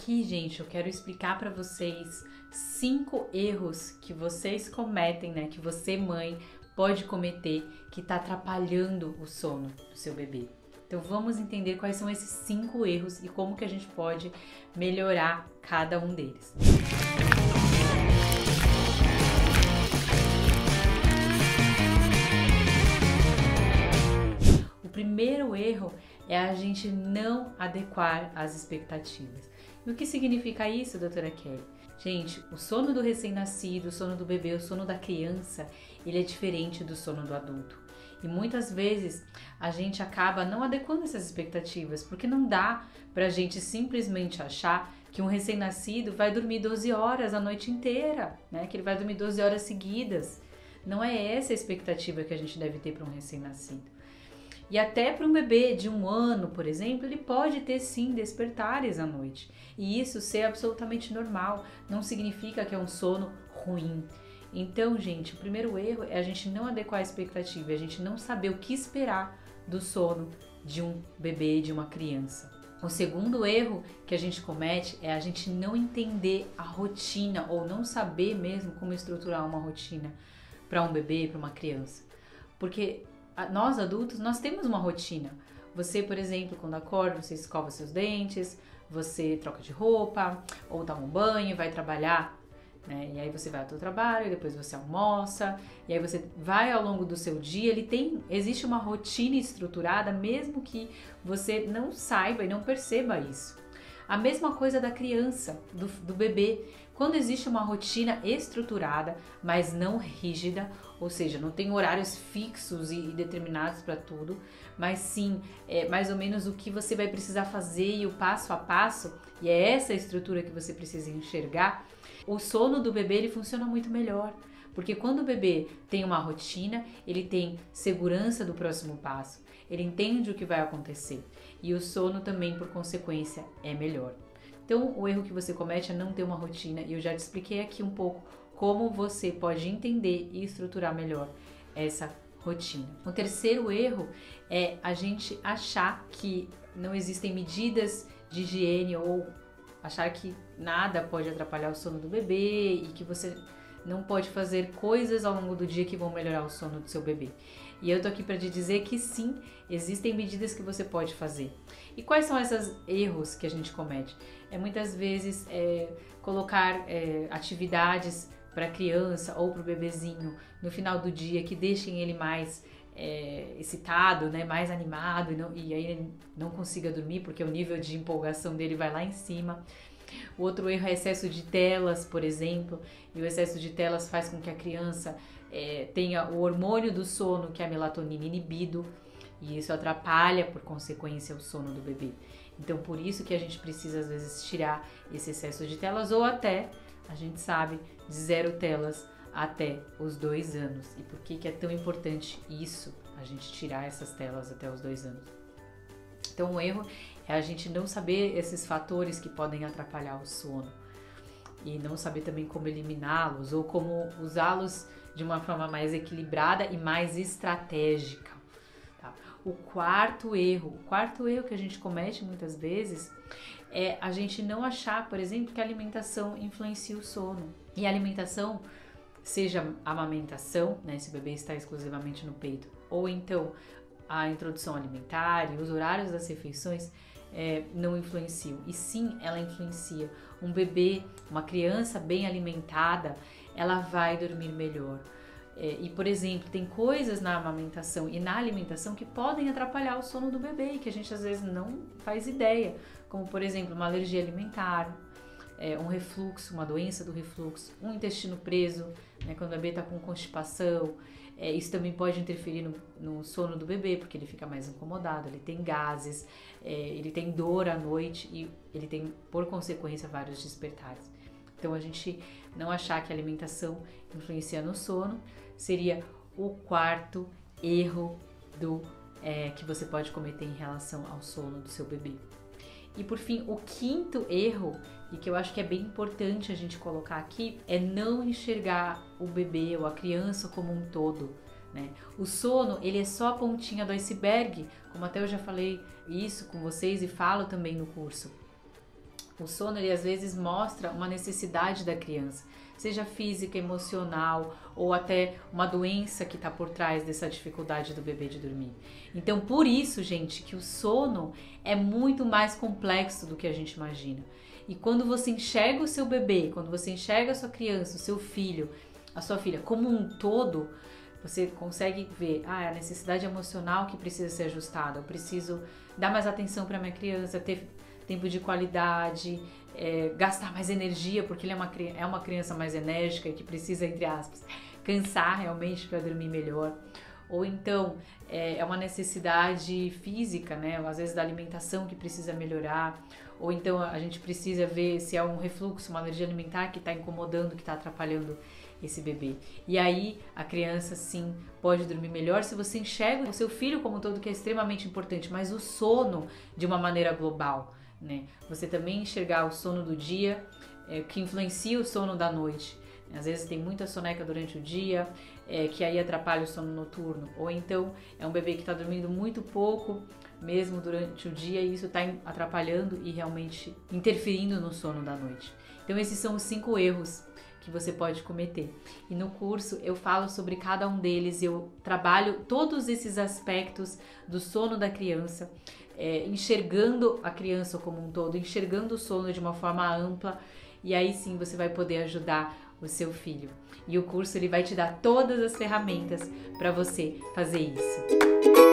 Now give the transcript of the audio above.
Aqui, gente, eu quero explicar para vocês 5 erros que vocês cometem, né? Que você, mãe, pode cometer que tá atrapalhando o sono do seu bebê. Então vamos entender quais são esses 5 erros e como que a gente pode melhorar cada um deles. O primeiro erro é a gente não adequar as expectativas. E o que significa isso, doutora Kelly? Gente, o sono do recém-nascido, o sono do bebê, o sono da criança, ele é diferente do sono do adulto. E muitas vezes a gente acaba não adequando essas expectativas, porque não dá pra gente simplesmente achar que um recém-nascido vai dormir 12 horas a noite inteira, né? Que ele vai dormir 12 horas seguidas. Não é essa a expectativa que a gente deve ter para um recém-nascido. E até para um bebê de 1 ano, por exemplo, ele pode ter sim despertares à noite. E isso ser absolutamente normal, não significa que é um sono ruim. Então, gente, o primeiro erro é a gente não adequar a expectativa, é a gente não saber o que esperar do sono de um bebê, de uma criança. O segundo erro que a gente comete é a gente não entender a rotina ou não saber mesmo como estruturar uma rotina para um bebê, para uma criança. Porque nós adultos, nós temos uma rotina. Você, por exemplo, quando acorda, você escova seus dentes, você troca de roupa, ou toma um banho, vai trabalhar, né? E aí você vai ao seu trabalho, depois você almoça, e aí você vai ao longo do seu dia, existe uma rotina estruturada, mesmo que você não saiba e não perceba isso. A mesma coisa da criança, do bebê. Quando existe uma rotina estruturada, mas não rígida, ou seja, não tem horários fixos e determinados para tudo, mas sim mais ou menos o que você vai precisar fazer e o passo a passo, e é essa estrutura que você precisa enxergar, o sono do bebê ele funciona muito melhor. Porque quando o bebê tem uma rotina, ele tem segurança do próximo passo, ele entende o que vai acontecer e o sono também, por consequência, é melhor. Então, o erro que você comete é não ter uma rotina e eu já te expliquei aqui um pouco como você pode entender e estruturar melhor essa rotina. O terceiro erro é a gente achar que não existem medidas de higiene ou achar que nada pode atrapalhar o sono do bebê e que você não pode fazer coisas ao longo do dia que vão melhorar o sono do seu bebê. E eu tô aqui para te dizer que sim, existem medidas que você pode fazer. E quais são esses erros que a gente comete? Muitas vezes colocar atividades para a criança ou para o bebezinho no final do dia que deixem ele mais excitado, né, mais animado e aí ele não consiga dormir porque o nível de empolgação dele vai lá em cima. O outro erro é excesso de telas, por exemplo, e o excesso de telas faz com que a criança tenha o hormônio do sono, que é a melatonina, inibido, e isso atrapalha, por consequência, o sono do bebê. Então, por isso que a gente precisa, às vezes, tirar esse excesso de telas, ou até, a gente sabe, de 0 telas até os 2 anos. E por que é tão importante isso, a gente tirar essas telas até os 2 anos? Então, o erro é a gente não saber esses fatores que podem atrapalhar o sono e não saber também como eliminá-los ou como usá-los de uma forma mais equilibrada e mais estratégica. Tá? O quarto erro que a gente comete muitas vezes é a gente não achar, por exemplo, que a alimentação influencia o sono. E a alimentação, seja a amamentação, né, se o bebê está exclusivamente no peito, ou então a introdução alimentar e os horários das refeições não influenciam. E sim, ela influencia. Um bebê, uma criança bem alimentada, ela vai dormir melhor. E, por exemplo, tem coisas na amamentação e na alimentação que podem atrapalhar o sono do bebê e que a gente às vezes não faz ideia. Como, por exemplo, uma alergia alimentar, um refluxo, uma doença do refluxo, um intestino preso, né, quando o bebê está com constipação. Isso também pode interferir no sono do bebê, porque ele fica mais incomodado, ele tem gases, ele tem dor à noite e ele tem, por consequência, vários despertares. Então, a gente não achar que a alimentação influencia no sono seria o quarto erro que você pode cometer em relação ao sono do seu bebê. E por fim, o quinto erro, e que eu acho que é bem importante a gente colocar aqui, é não enxergar o bebê ou a criança como um todo, né? O sono, ele é só a pontinha do iceberg, como até eu já falei isso com vocês e falo também no curso. O sono, ele às vezes mostra uma necessidade da criança, seja física, emocional ou até uma doença que está por trás dessa dificuldade do bebê de dormir. Então, por isso, gente, que o sono é muito mais complexo do que a gente imagina. E quando você enxerga o seu bebê, quando você enxerga a sua criança, o seu filho, a sua filha como um todo, você consegue ver, a necessidade emocional que precisa ser ajustada, eu preciso dar mais atenção para minha criança, ter tempo de qualidade, gastar mais energia, porque ele é uma criança mais enérgica e que precisa, entre aspas, cansar realmente para dormir melhor. Ou então é uma necessidade física, né? Às vezes da alimentação que precisa melhorar. Ou então a gente precisa ver se é um refluxo, uma alergia alimentar que está incomodando, que está atrapalhando esse bebê. E aí a criança sim pode dormir melhor se você enxerga o seu filho como um todo, que é extremamente importante, mas o sono de uma maneira global, né? Você também enxergar o sono do dia, que influencia o sono da noite. Às vezes tem muita soneca durante o dia, que aí atrapalha o sono noturno. Ou então é um bebê que está dormindo muito pouco, mesmo durante o dia, e isso está atrapalhando e realmente interferindo no sono da noite. Então esses são os 5 erros que você pode cometer. E no curso eu falo sobre cada um deles, eu trabalho todos esses aspectos do sono da criança, enxergando a criança como um todo, enxergando o sono de uma forma ampla, e aí sim você vai poder ajudar o seu filho. E o curso ele vai te dar todas as ferramentas para você fazer isso.